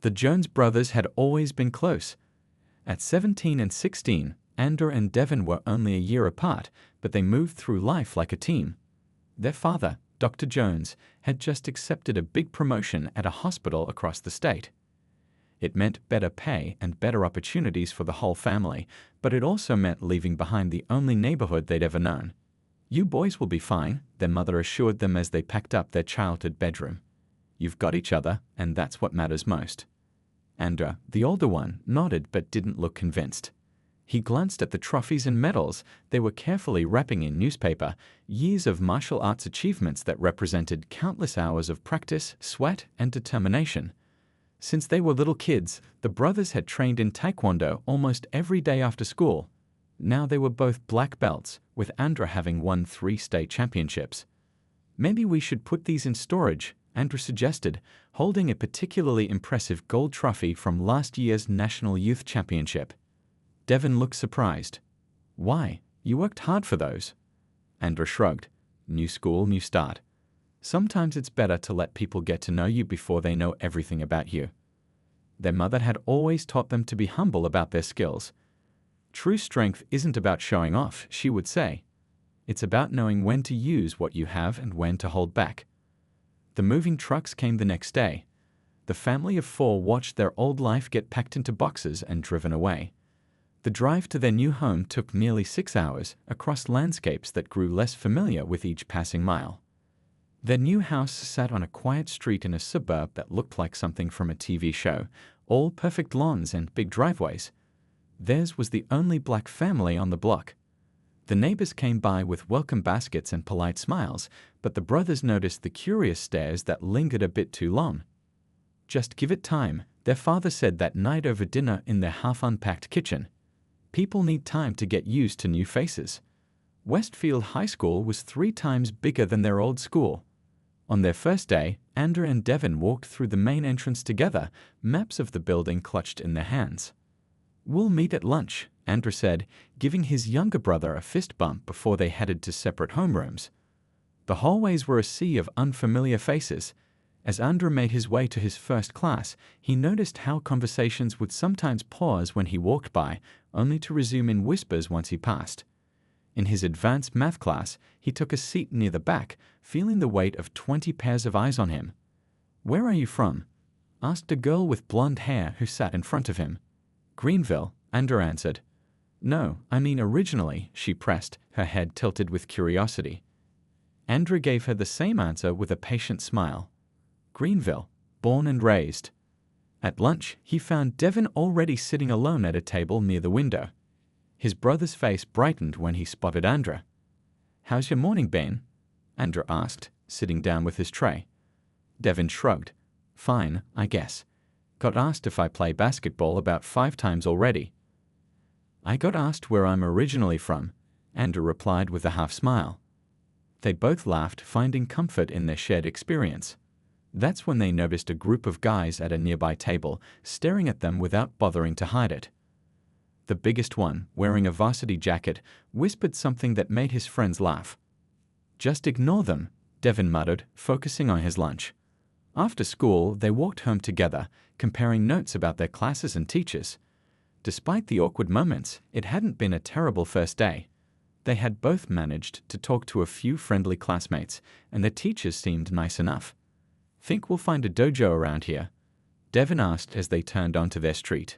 The Jones brothers had always been close. At 17 and 16, Andrew and Devin were only a year apart, but they moved through life like a team. Their father, Dr. Jones, had just accepted a big promotion at a hospital across the state. It meant better pay and better opportunities for the whole family, but it also meant leaving behind the only neighborhood they'd ever known. "You boys will be fine," their mother assured them as they packed up their childhood bedroom. "You've got each other, and that's what matters most." Andrew, the older one, nodded but didn't look convinced. He glanced at the trophies and medals they were carefully wrapping in newspaper, years of martial arts achievements that represented countless hours of practice, sweat, and determination. Since they were little kids, the brothers had trained in Taekwondo almost every day after school. Now they were both black belts, with Andrew having won 3 state championships. "Maybe we should put these in storage," Andrew suggested, holding a particularly impressive gold trophy from last year's National Youth Championship. Devin looked surprised. "Why? You worked hard for those." Andrew shrugged. "New school, new start. Sometimes it's better to let people get to know you before they know everything about you." Their mother had always taught them to be humble about their skills. "True strength isn't about showing off," she would say. "It's about knowing when to use what you have and when to hold back." The moving trucks came the next day. The family of 4 watched their old life get packed into boxes and driven away. The drive to their new home took nearly 6 hours, across landscapes that grew less familiar with each passing mile. Their new house sat on a quiet street in a suburb that looked like something from a TV show, all perfect lawns and big driveways. Theirs was the only black family on the block. The neighbors came by with welcome baskets and polite smiles, but the brothers noticed the curious stares that lingered a bit too long. "Just give it time," their father said that night over dinner in their half-unpacked kitchen. "People need time to get used to new faces." Westfield High School was 3 times bigger than their old school. On their first day, Andrew and Devin walked through the main entrance together, maps of the building clutched in their hands. "We'll meet at lunch," Andrew said, giving his younger brother a fist bump before they headed to separate homerooms. The hallways were a sea of unfamiliar faces. As Andrew made his way to his first class, he noticed how conversations would sometimes pause when he walked by, only to resume in whispers once he passed. In his advanced math class, he took a seat near the back, feeling the weight of 20 pairs of eyes on him. "Where are you from?" asked a girl with blonde hair who sat in front of him. "Greenville," Andrew answered. "No, I mean originally," she pressed, her head tilted with curiosity. Andrew gave her the same answer with a patient smile. "Greenville, born and raised." At lunch, he found Devin already sitting alone at a table near the window. His brother's face brightened when he spotted Andrew. "How's your morning been?" Andrew asked, sitting down with his tray. Devin shrugged. "Fine, I guess. Got asked if I play basketball about 5 times already." "I got asked where I'm originally from," Andrew replied with a half-smile. They both laughed, finding comfort in their shared experience. That's when they noticed a group of guys at a nearby table, staring at them without bothering to hide it. The biggest one, wearing a varsity jacket, whispered something that made his friends laugh. "Just ignore them," Devin muttered, focusing on his lunch. After school, they walked home together, comparing notes about their classes and teachers. Despite the awkward moments, it hadn't been a terrible first day. They had both managed to talk to a few friendly classmates, and their teachers seemed nice enough. "Think we'll find a dojo around here?" Devin asked as they turned onto their street.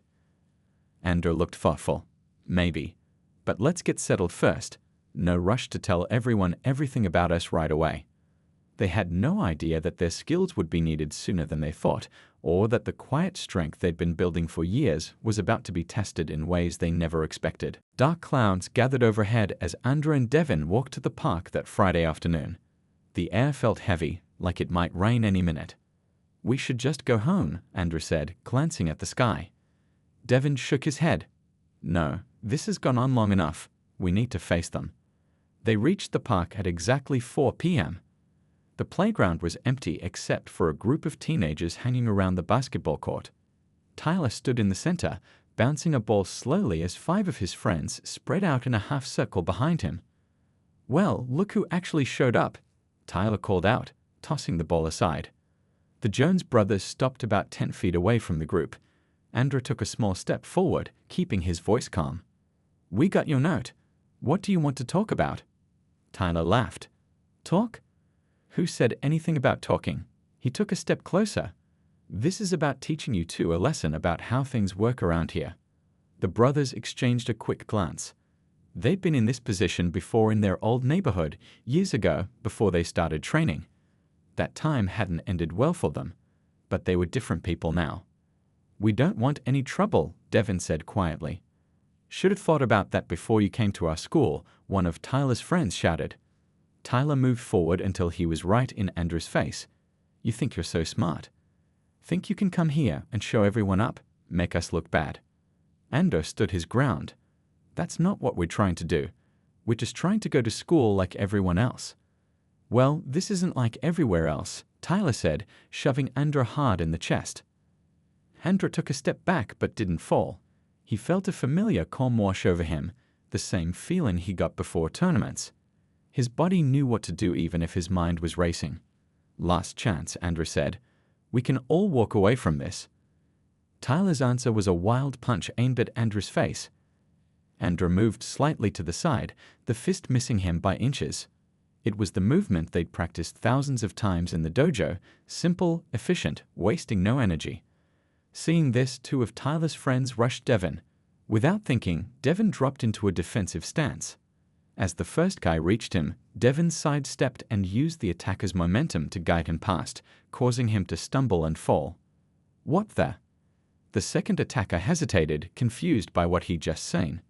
Andrew looked thoughtful. "Maybe. But let's get settled first. No rush to tell everyone everything about us right away." They had no idea that their skills would be needed sooner than they thought, or that the quiet strength they'd been building for years was about to be tested in ways they never expected. Dark clouds gathered overhead as Andrew and Devin walked to the park that Friday afternoon. The air felt heavy, like it might rain any minute. "We should just go home," Andrew said, glancing at the sky. Devin shook his head. "No, this has gone on long enough. We need to face them." They reached the park at exactly 4 p.m. The playground was empty except for a group of teenagers hanging around the basketball court. Tyler stood in the center, bouncing a ball slowly as 5 of his friends spread out in a half circle behind him. "Well, look who actually showed up," Tyler called out, tossing the ball aside. The Jones brothers stopped about 10 feet away from the group. Andrew took a small step forward, keeping his voice calm. "We got your note. What do you want to talk about?" Tyler laughed. "Talk? Who said anything about talking?" He took a step closer. "This is about teaching you two a lesson about how things work around here." The brothers exchanged a quick glance. They'd been in this position before in their old neighborhood, years ago, before they started training. That time hadn't ended well for them, but they were different people now. "We don't want any trouble," Devin said quietly. "Should have thought about that before you came to our school," one of Tyler's friends shouted. Tyler moved forward until he was right in Andrew's face. "You think you're so smart? Think you can come here and show everyone up, make us look bad?" Andrew stood his ground. "That's not what we're trying to do. We're just trying to go to school like everyone else." "Well, this isn't like everywhere else," Tyler said, shoving Andrew hard in the chest. Andrew took a step back but didn't fall. He felt a familiar calm wash over him, the same feeling he got before tournaments. His body knew what to do even if his mind was racing. "Last chance," Andrew said. "We can all walk away from this." Tyler's answer was a wild punch aimed at Andrew's face. Andrew moved slightly to the side, the fist missing him by inches. It was the movement they'd practiced thousands of times in the dojo, simple, efficient, wasting no energy. Seeing this, two of Tyler's friends rushed Devin. Without thinking, Devin dropped into a defensive stance. As the first guy reached him, Devin sidestepped and used the attacker's momentum to guide him past, causing him to stumble and fall. "What the?" The second attacker hesitated, confused by what he'd just seen.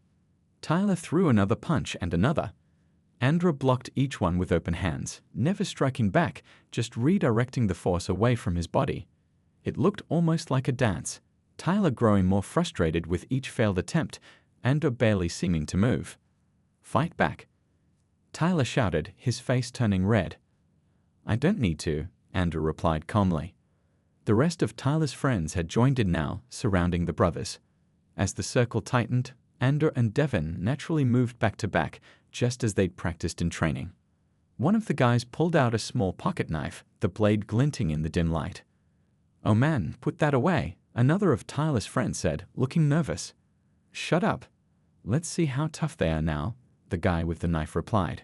Tyler threw another punch and another. Andrew blocked each one with open hands, never striking back, just redirecting the force away from his body. It looked almost like a dance, Tyler growing more frustrated with each failed attempt, Andrew barely seeming to move. "Fight back," Tyler shouted, his face turning red. "I don't need to," Andrew replied calmly. The rest of Tyler's friends had joined in now, surrounding the brothers. As the circle tightened, Andrew and Devin naturally moved back to back, just as they'd practiced in training. One of the guys pulled out a small pocket knife, the blade glinting in the dim light. "Oh man, put that away," another of Tyler's friends said, looking nervous. "Shut up. Let's see how tough they are now," the guy with the knife replied.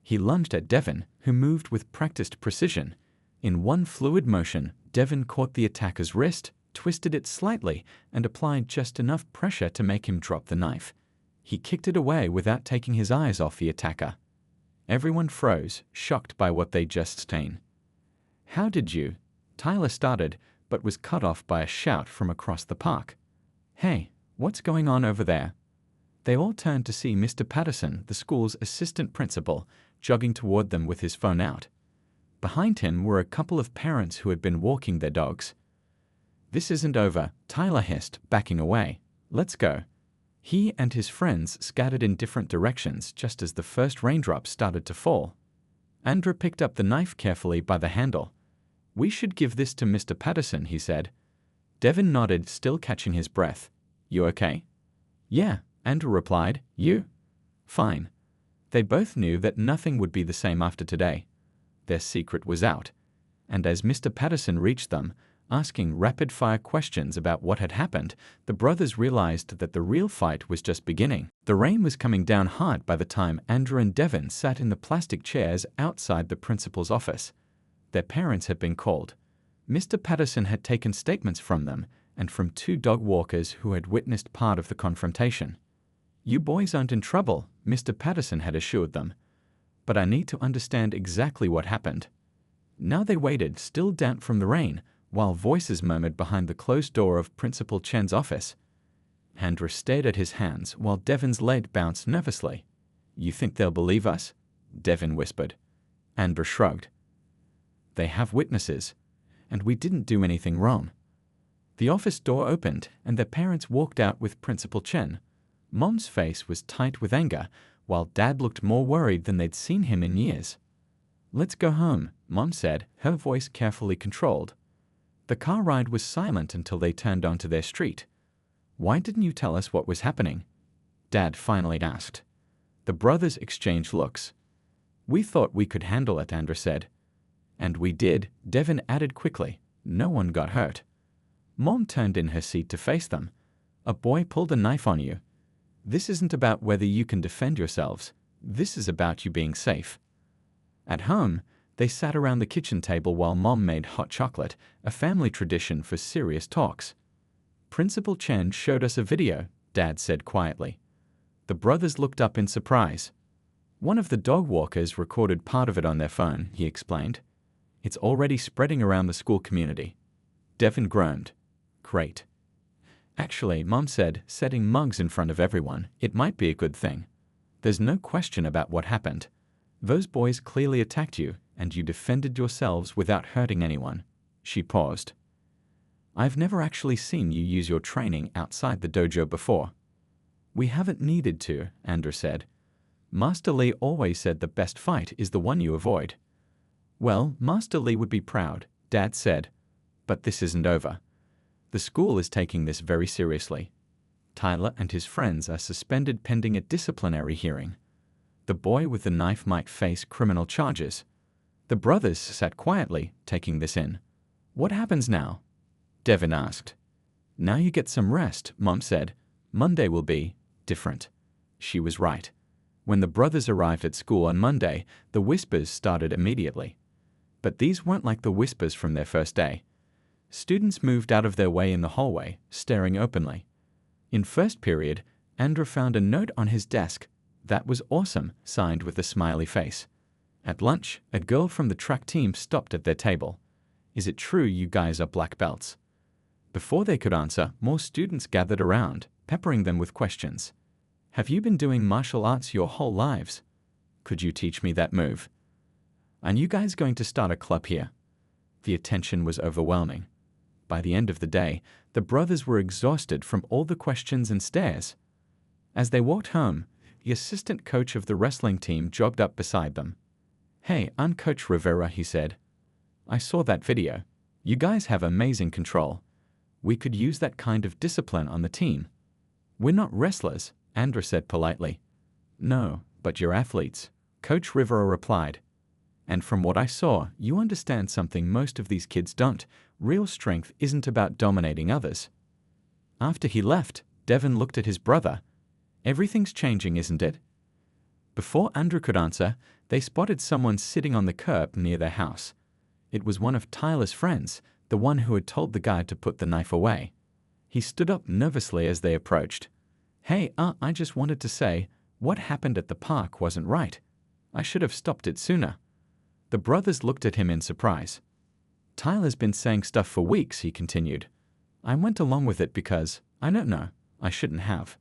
He lunged at Devin, who moved with practiced precision. In one fluid motion, Devin caught the attacker's wrist, twisted it slightly, and applied just enough pressure to make him drop the knife. He kicked it away without taking his eyes off the attacker. Everyone froze, shocked by what they'd just seen. "How did you?" Tyler started, but was cut off by a shout from across the park. "Hey, what's going on over there?" They all turned to see Mr. Patterson, the school's assistant principal, jogging toward them with his phone out. Behind him were a couple of parents who had been walking their dogs. "This isn't over," Tyler hissed, backing away. "Let's go." He and his friends scattered in different directions just as the first raindrops started to fall. Andrew picked up the knife carefully by the handle. "We should give this to Mr. Patterson," he said. Devin nodded, still catching his breath. "You okay?" "Yeah," Andrew replied. "You?" "Fine." They both knew that nothing would be the same after today. Their secret was out. And as Mr. Patterson reached them, asking rapid-fire questions about what had happened, the brothers realized that the real fight was just beginning. The rain was coming down hard by the time Andrew and Devin sat in the plastic chairs outside the principal's office. Their parents had been called. Mr. Patterson had taken statements from them and from two dog walkers who had witnessed part of the confrontation. "You boys aren't in trouble," Mr. Patterson had assured them. "But I need to understand exactly what happened." Now they waited, still damp from the rain, while voices murmured behind the closed door of Principal Chen's office. Andrew stared at his hands while Devin's leg bounced nervously. "You think they'll believe us?" Devin whispered. Andrew shrugged. "They have witnesses, and we didn't do anything wrong." The office door opened, and their parents walked out with Principal Chen. Mom's face was tight with anger, while Dad looked more worried than they'd seen him in years. "Let's go home," Mom said, her voice carefully controlled. The car ride was silent until they turned onto their street. "Why didn't you tell us what was happening?" Dad finally asked. The brothers exchanged looks. "We thought we could handle it," Andrew said. "And we did," Devin added quickly. No one got hurt. Mom turned in her seat to face them. A boy pulled a knife on you. This isn't about whether you can defend yourselves. This is about you being safe. At home, they sat around the kitchen table while Mom made hot chocolate, a family tradition for serious talks. Principal Chen showed us a video, Dad said quietly. The brothers looked up in surprise. One of the dog walkers recorded part of it on their phone, he explained. It's already spreading around the school community. Devin groaned. Great. Actually, Mom said, setting mugs in front of everyone, it might be a good thing. There's no question about what happened. Those boys clearly attacked you, and you defended yourselves without hurting anyone. She paused. I've never actually seen you use your training outside the dojo before. We haven't needed to, Andrew said. Master Lee always said the best fight is the one you avoid. Well, Master Lee would be proud, Dad said. But this isn't over. The school is taking this very seriously. Tyler and his friends are suspended pending a disciplinary hearing. The boy with the knife might face criminal charges. The brothers sat quietly, taking this in. What happens now? Devin asked. Now you get some rest, Mom said. Monday will be different. She was right. When the brothers arrived at school on Monday, the whispers started immediately. But these weren't like the whispers from their first day. Students moved out of their way in the hallway, staring openly. In first period, Andrew found a note on his desk. That was awesome, signed with a smiley face. At lunch, a girl from the track team stopped at their table. Is it true you guys are black belts? Before they could answer, more students gathered around, peppering them with questions. Have you been doing martial arts your whole lives? Could you teach me that move? Are you guys going to start a club here? The attention was overwhelming. By the end of the day, the brothers were exhausted from all the questions and stares. As they walked home, the assistant coach of the wrestling team jogged up beside them. Hey, I'm Coach Rivera, he said. I saw that video. You guys have amazing control. We could use that kind of discipline on the team. We're not wrestlers, Andrew said politely. No, but you're athletes, Coach Rivera replied. And from what I saw, you understand something most of these kids don't. Real strength isn't about dominating others. After he left, Devin looked at his brother. Everything's changing, isn't it? Before Andrew could answer, they spotted someone sitting on the curb near their house. It was one of Tyler's friends, the one who had told the guy to put the knife away. He stood up nervously as they approached. Hey, I just wanted to say, what happened at the park wasn't right. I should have stopped it sooner. The brothers looked at him in surprise. Tyler's been saying stuff for weeks, he continued. I went along with it because, I don't know, I shouldn't have.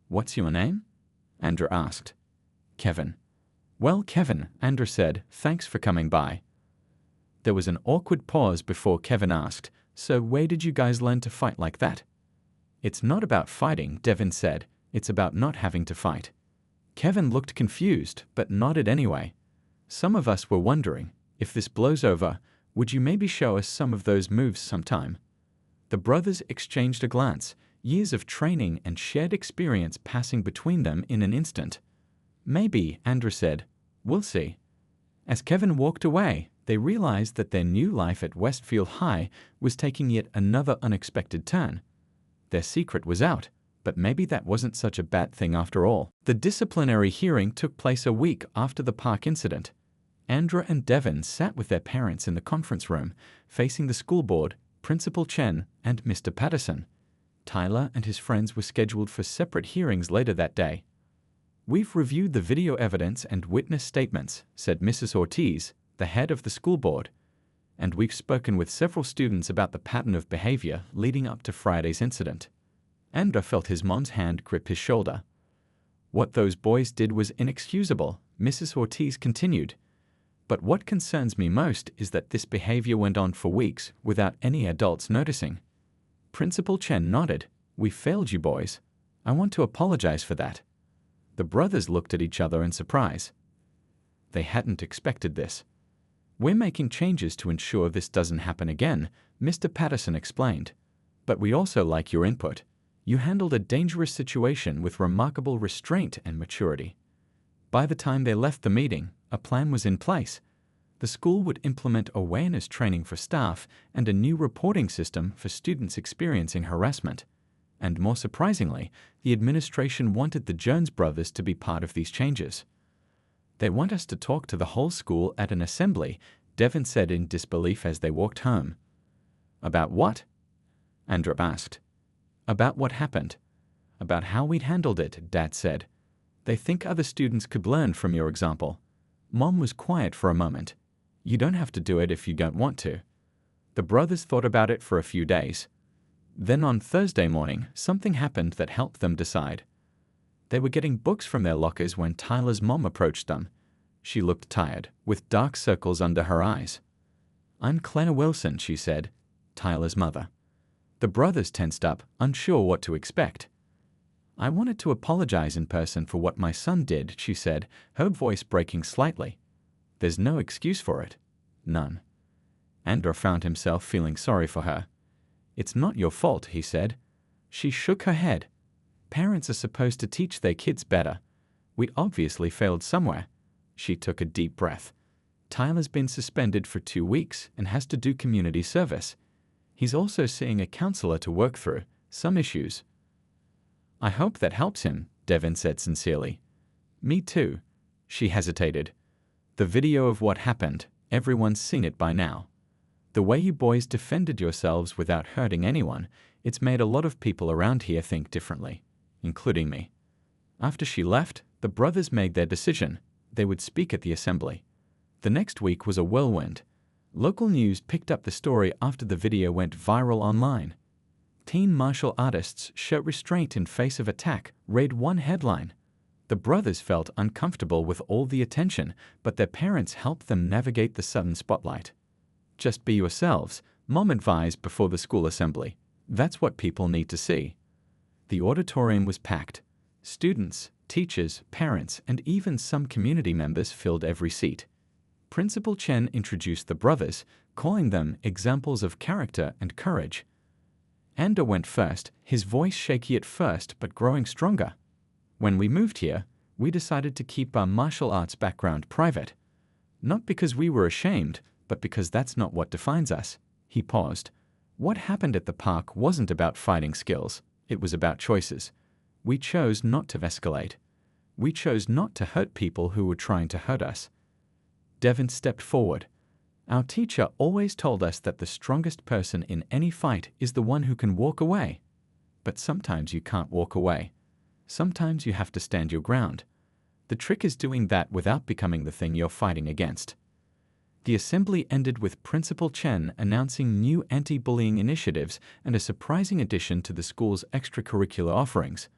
What's your name? Andrew asked. Kevin. Well, Kevin, Andrew said, thanks for coming by. There was an awkward pause before Kevin asked, so where did you guys learn to fight like that? It's not about fighting, Devin said. It's about not having to fight. Kevin looked confused, but nodded anyway. Some of us were wondering, if this blows over, would you maybe show us some of those moves sometime? The brothers exchanged a glance, years of training and shared experience passing between them in an instant. Maybe, Andrew said. We'll see. As Kevin walked away, they realized that their new life at Westfield High was taking yet another unexpected turn. Their secret was out, but maybe that wasn't such a bad thing after all. The disciplinary hearing took place a week after the park incident. Andrew and Devin sat with their parents in the conference room, facing the school board, Principal Chen, and Mr. Patterson. Tyler and his friends were scheduled for separate hearings later that day. We've reviewed the video evidence and witness statements, said Mrs. Ortiz, the head of the school board, and we've spoken with several students about the pattern of behavior leading up to Friday's incident. Andrew felt his mom's hand grip his shoulder. What those boys did was inexcusable, Mrs. Ortiz continued. But what concerns me most is that this behavior went on for weeks without any adults noticing. Principal Chen nodded. We failed you boys. I want to apologize for that. The brothers looked at each other in surprise. They hadn't expected this. We're making changes to ensure this doesn't happen again, Mr. Patterson explained. But we also like your input. You handled a dangerous situation with remarkable restraint and maturity. By the time they left the meeting, a plan was in place. The school would implement awareness training for staff and a new reporting system for students experiencing harassment. And more surprisingly, the administration wanted the Jones brothers to be part of these changes. "They want us to talk to the whole school at an assembly," Devin said in disbelief as they walked home. "About what?" Andrew asked. "About what happened. About how we'd handled it," Dad said. "They think other students could learn from your example." Mom was quiet for a moment. "You don't have to do it if you don't want to." The brothers thought about it for a few days. Then on Thursday morning, something happened that helped them decide. They were getting books from their lockers when Tyler's mom approached them. She looked tired, with dark circles under her eyes. "I'm Clenna Wilson," she said, Tyler's mother. The brothers tensed up, unsure what to expect. "I wanted to apologize in person for what my son did," she said, her voice breaking slightly. "There's no excuse for it. None." Andrew found himself feeling sorry for her. "It's not your fault," he said. She shook her head. "Parents are supposed to teach their kids better. We obviously failed somewhere." She took a deep breath. "Tyler's been suspended for 2 weeks and has to do community service. He's also seeing a counselor to work through some issues." "I hope that helps him," Devin said sincerely. "Me too." She hesitated. "The video of what happened, everyone's seen it by now. The way you boys defended yourselves without hurting anyone, it's made a lot of people around here think differently, including me." After she left, the brothers made their decision. They would speak at the assembly. The next week was a whirlwind. Local news picked up the story after the video went viral online. "Teen martial artists show restraint in face of attack," read one headline. The brothers felt uncomfortable with all the attention, but their parents helped them navigate the sudden spotlight. "Just be yourselves," Mom advised before the school assembly. "That's what people need to see." The auditorium was packed. Students, teachers, parents, and even some community members filled every seat. Principal Chen introduced the brothers, calling them examples of character and courage. Andrew went first, his voice shaky at first but growing stronger. "When we moved here, we decided to keep our martial arts background private. Not because we were ashamed, but because that's not what defines us." He paused. "What happened at the park wasn't about fighting skills, it was about choices. We chose not to escalate. We chose not to hurt people who were trying to hurt us." Devin stepped forward. "Our teacher always told us that the strongest person in any fight is the one who can walk away. But sometimes you can't walk away. Sometimes you have to stand your ground. The trick is doing that without becoming the thing you're fighting against." The assembly ended with Principal Chen announcing new anti-bullying initiatives and a surprising addition to the school's extracurricular offerings: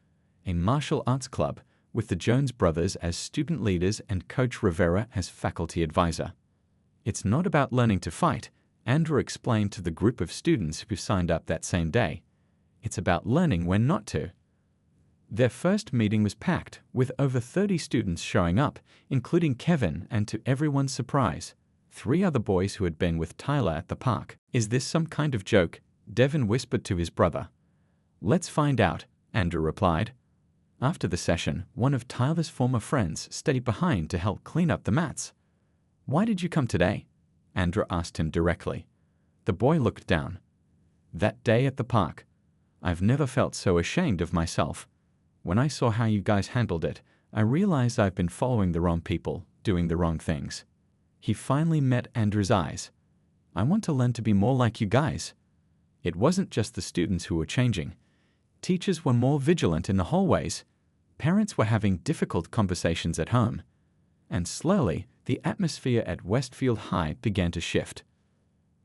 a martial arts club, with the Jones brothers as student leaders and Coach Rivera as faculty advisor. "It's not about learning to fight," Andrew explained to the group of students who signed up that same day. "It's about learning when not to." Their first meeting was packed, with over 30 students showing up, including Kevin, and to everyone's surprise, 3 other boys who had been with Tyler at the park. "Is this some kind of joke?" Devin whispered to his brother. "Let's find out," Andrew replied. After the session, one of Tyler's former friends stayed behind to help clean up the mats. "Why did you come today?" Andrew asked him directly. The boy looked down. "That day at the park. I've never felt so ashamed of myself. When I saw how you guys handled it, I realized I've been following the wrong people, doing the wrong things." He finally met Andrew's eyes. "I want to learn to be more like you guys." It wasn't just the students who were changing. Teachers were more vigilant in the hallways. Parents were having difficult conversations at home. And slowly, the atmosphere at Westfield High began to shift.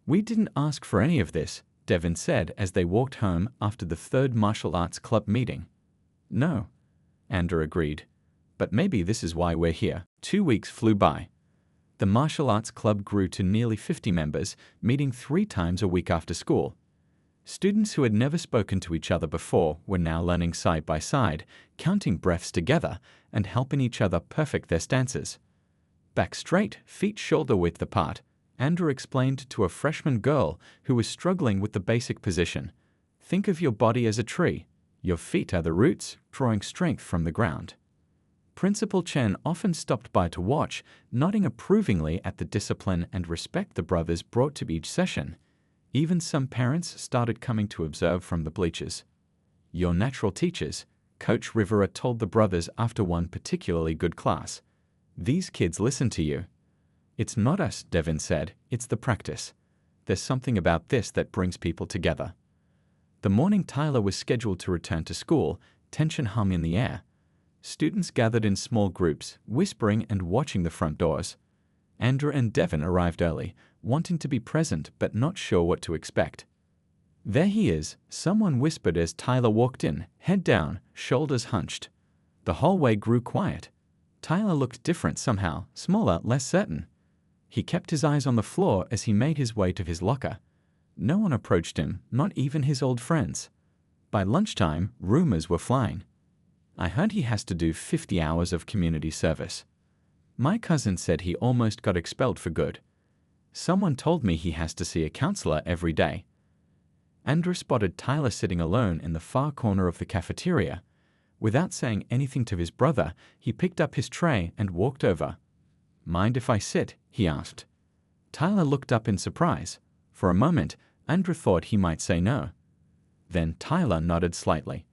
"We didn't ask for any of this," Devin said as they walked home after the 3rd martial arts club meeting. "No," Andrew agreed. "But maybe this is why we're here." 2 weeks flew by. The martial arts club grew to nearly 50 members, meeting 3 times a week after school. Students who had never spoken to each other before were now learning side by side, counting breaths together, and helping each other perfect their stances. "Back straight, feet shoulder width apart," Andrew explained to a freshman girl who was struggling with the basic position. "Think of your body as a tree. Your feet are the roots, drawing strength from the ground." Principal Chen often stopped by to watch, nodding approvingly at the discipline and respect the brothers brought to each session. Even some parents started coming to observe from the bleachers. "You're natural teachers," Coach Rivera told the brothers after one particularly good class. "These kids listen to you." "It's not us," Devin said, "it's the practice. There's something about this that brings people together." The morning Tyler was scheduled to return to school, tension hung in the air. Students gathered in small groups, whispering and watching the front doors. Andrew and Devin arrived early, wanting to be present but not sure what to expect. "There he is," someone whispered as Tyler walked in, head down, shoulders hunched. The hallway grew quiet. Tyler looked different somehow, smaller, less certain. He kept his eyes on the floor as he made his way to his locker. No one approached him, not even his old friends. By lunchtime, rumors were flying. "I heard he has to do 50 hours of community service. My cousin said he almost got expelled for good. Someone told me he has to see a counselor every day." Andrew spotted Tyler sitting alone in the far corner of the cafeteria. Without saying anything to his brother, he picked up his tray and walked over. "Mind if I sit?" he asked. Tyler looked up in surprise. For a moment, Andrew thought he might say no. Then Tyler nodded slightly.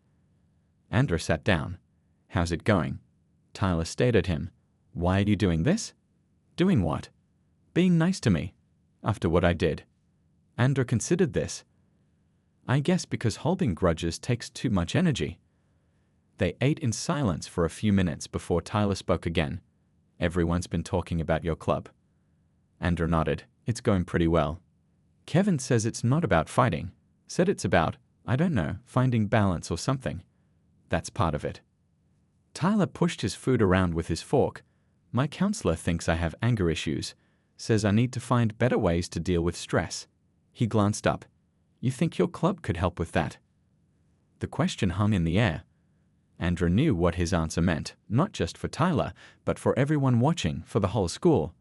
Andrew sat down. "How's it going?" Tyler stared at him. "Why are you doing this?" "Doing what?" "Being nice to me. After what I did." Andrew considered this. "I guess because holding grudges takes too much energy." They ate in silence for a few minutes before Tyler spoke again. "Everyone's been talking about your club." Andrew nodded. "It's going pretty well. Kevin says it's not about fighting. Said it's about, I don't know, finding balance or something. That's part of it." Tyler pushed his food around with his fork. "My counselor thinks I have anger issues. Says I need to find better ways to deal with stress." He glanced up. "You think your club could help with that?" The question hung in the air. Andrew knew what his answer meant, not just for Tyler, but for everyone watching, for the whole school.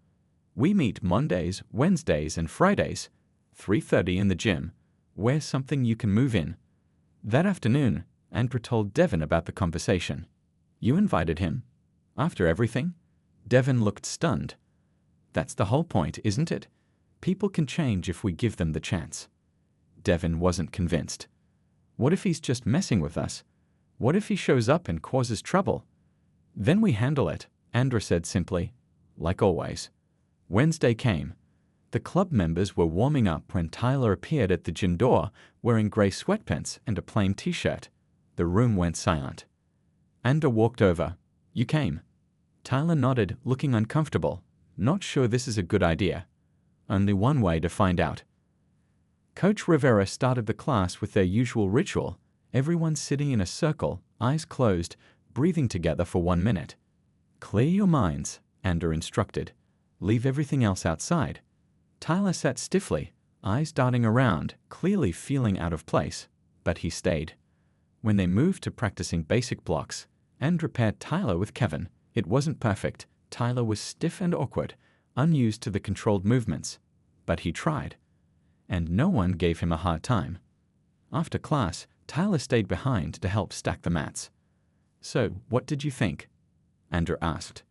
"We meet Mondays, Wednesdays, and Fridays, 3:30 in the gym. Where's something you can move in?" That afternoon, Andrew told Devin about the conversation. "You invited him? After everything?" Devin looked stunned. "That's the whole point, isn't it? People can change if we give them the chance." Devin wasn't convinced. "What if he's just messing with us? What if he shows up and causes trouble?" "Then we handle it," Andrew said simply. Like always. Wednesday came. The club members were warming up when Tyler appeared at the gym door, wearing gray sweatpants and a plain t-shirt. The room went silent. Andrew walked over. "You came." Tyler nodded, looking uncomfortable. "Not sure this is a good idea." "Only one way to find out." Coach Rivera started the class with their usual ritual, everyone sitting in a circle, eyes closed, breathing together for 1 minute. "Clear your minds," Andrew instructed. "Leave everything else outside." Tyler sat stiffly, eyes darting around, clearly feeling out of place, but he stayed. When they moved to practicing basic blocks, Andrew paired Tyler with Kevin. It wasn't perfect. Tyler was stiff and awkward, unused to the controlled movements. But he tried. And no one gave him a hard time. After class, Tyler stayed behind to help stack the mats. "So, what did you think?" Andrew asked.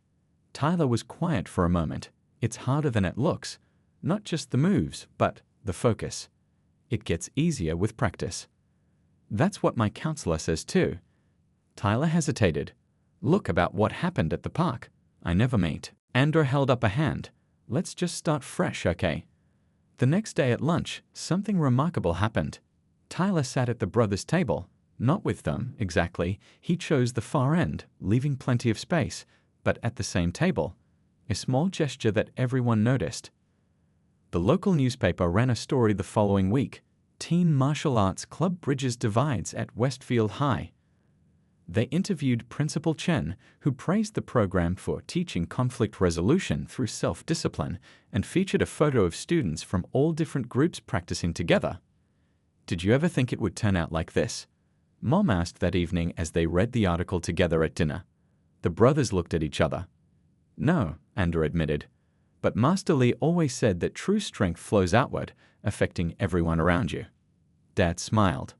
Tyler was quiet for a moment. "It's harder than it looks. Not just the moves, but the focus. It gets easier with practice." "That's what my counselor says too." Tyler hesitated. "Look about what happened at the park." "I never meet." Andrew held up a hand. "Let's just start fresh, okay?" The next day at lunch, something remarkable happened. Tyler sat at the brothers' table. Not with them, exactly. He chose the far end, leaving plenty of space, but at the same table. A small gesture that everyone noticed. The local newspaper ran a story the following week. Teen Martial Arts Club Bridges Divides at Westfield High. They interviewed Principal Chen, who praised the program for teaching conflict resolution through self-discipline, and featured a photo of students from all different groups practicing together. "Did you ever think it would turn out like this?" Mom asked that evening as they read the article together at dinner. The brothers looked at each other. "No," Andrew admitted. "But Master Lee always said that true strength flows outward, affecting everyone around you." Dad smiled.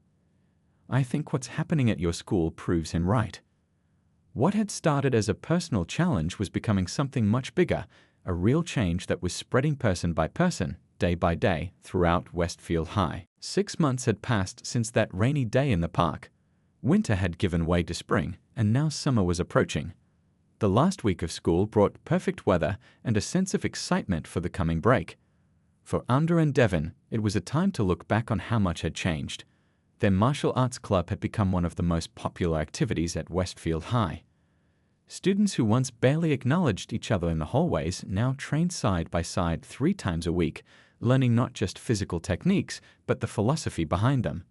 "I think what's happening at your school proves him right." What had started as a personal challenge was becoming something much bigger, a real change that was spreading person by person, day by day, throughout Westfield High. 6 months had passed since that rainy day in the park. Winter had given way to spring, and now summer was approaching. The last week of school brought perfect weather and a sense of excitement for the coming break. For Andrew and Devin, it was a time to look back on how much had changed. Their martial arts club had become one of the most popular activities at Westfield High. Students who once barely acknowledged each other in the hallways now trained side by side 3 times a week, learning not just physical techniques, but the philosophy behind them.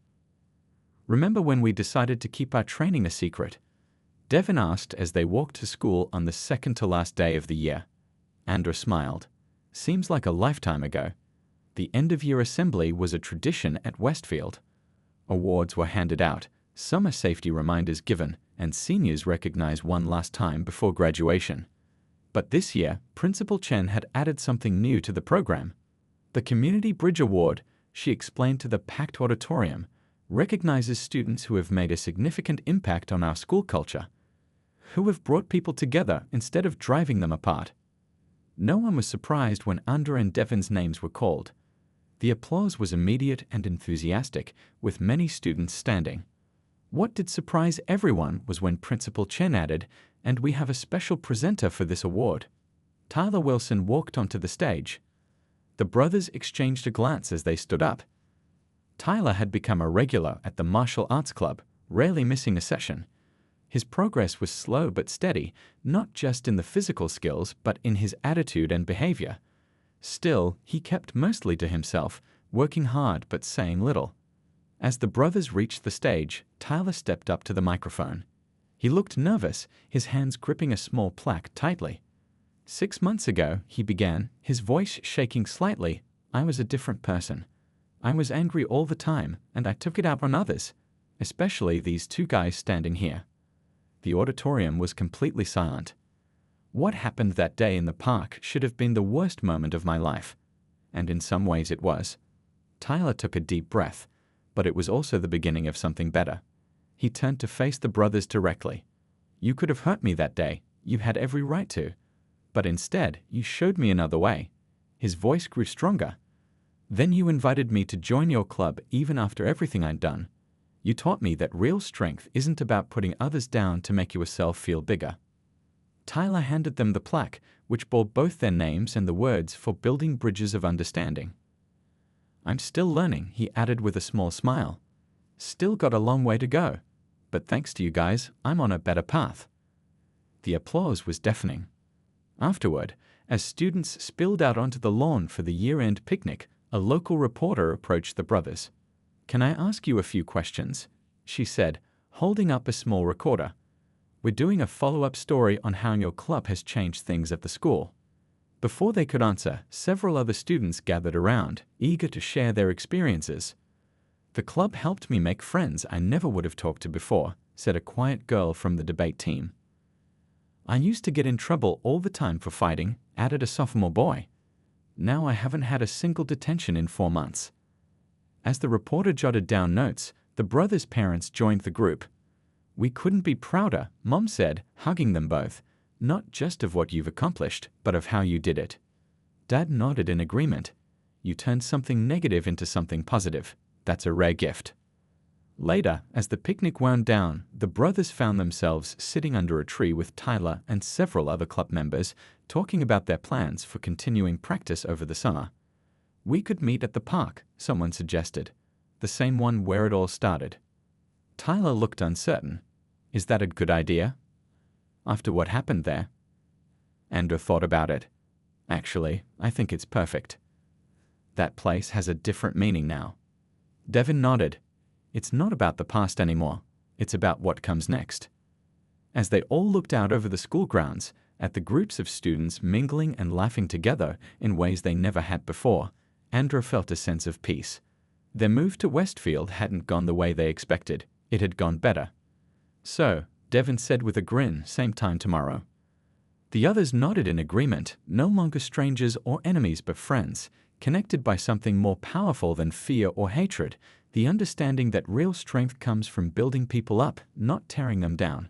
"Remember when we decided to keep our training a secret?" Devin asked as they walked to school on the second to last day of the year. Andrew smiled. "Seems like a lifetime ago." The end-of-year assembly was a tradition at Westfield. Awards were handed out, summer safety reminders given, and seniors recognized one last time before graduation. But this year, Principal Chen had added something new to the program. The Community Bridge Award, she explained to the packed auditorium, recognizes students who have made a significant impact on our school culture, who have brought people together instead of driving them apart. No one was surprised when Andrew and Devin's names were called. The applause was immediate and enthusiastic, with many students standing. What did surprise everyone was when Principal Chen added, "And we have a special presenter for this award." Tyler Wilson walked onto the stage. The brothers exchanged a glance as they stood up. Tyler had become a regular at the martial arts club, rarely missing a session. His progress was slow but steady, not just in the physical skills, but in his attitude and behavior. Still, he kept mostly to himself, working hard but saying little. As the brothers reached the stage, Tyler stepped up to the microphone. He looked nervous, his hands gripping a small plaque tightly. 6 months ago, he began, his voice shaking slightly, "I was a different person. I was angry all the time, and I took it out on others, especially these 2 guys standing here." The auditorium was completely silent. What happened that day in the park should have been the worst moment of my life. And in some ways it was. Tyler took a deep breath, but it was also the beginning of something better. He turned to face the brothers directly. "You could have hurt me that day. You had every right to. But instead, you showed me another way." His voice grew stronger. "Then you invited me to join your club even after everything I'd done. You taught me that real strength isn't about putting others down to make yourself feel bigger." Tyler handed them the plaque, which bore both their names and the words "For Building Bridges of Understanding." "I'm still learning," he added with a small smile. "Still got a long way to go. But thanks to you guys, I'm on a better path." The applause was deafening. Afterward, as students spilled out onto the lawn for the year-end picnic, a local reporter approached the brothers. "Can I ask you a few questions?" she said, holding up a small recorder. "We're doing a follow-up story on how your club has changed things at the school." Before they could answer, several other students gathered around, eager to share their experiences. "The club helped me make friends I never would have talked to before," said a quiet girl from the debate team. "I used to get in trouble all the time for fighting," added a sophomore boy. "Now I haven't had a single detention in 4 months." As the reporter jotted down notes, the brothers' parents joined the group. "We couldn't be prouder," Mom said, hugging them both, "not just of what you've accomplished, but of how you did it." Dad nodded in agreement. "You turned something negative into something positive. That's a rare gift." Later, as the picnic wound down, the brothers found themselves sitting under a tree with Tyler and several other club members, talking about their plans for continuing practice over the summer. "We could meet at the park," someone suggested, "the same one where it all started." Tyler looked uncertain. "Is that a good idea?" "After what happened there?" Andrew thought about it. "Actually, I think it's perfect. That place has a different meaning now." Devin nodded. "It's not about the past anymore. It's about what comes next." As they all looked out over the school grounds, at the groups of students mingling and laughing together in ways they never had before, Andrew felt a sense of peace. Their move to Westfield hadn't gone the way they expected. It had gone better. "So," Devin said with a grin, "same time tomorrow." The others nodded in agreement, no longer strangers or enemies but friends, connected by something more powerful than fear or hatred, the understanding that real strength comes from building people up, not tearing them down.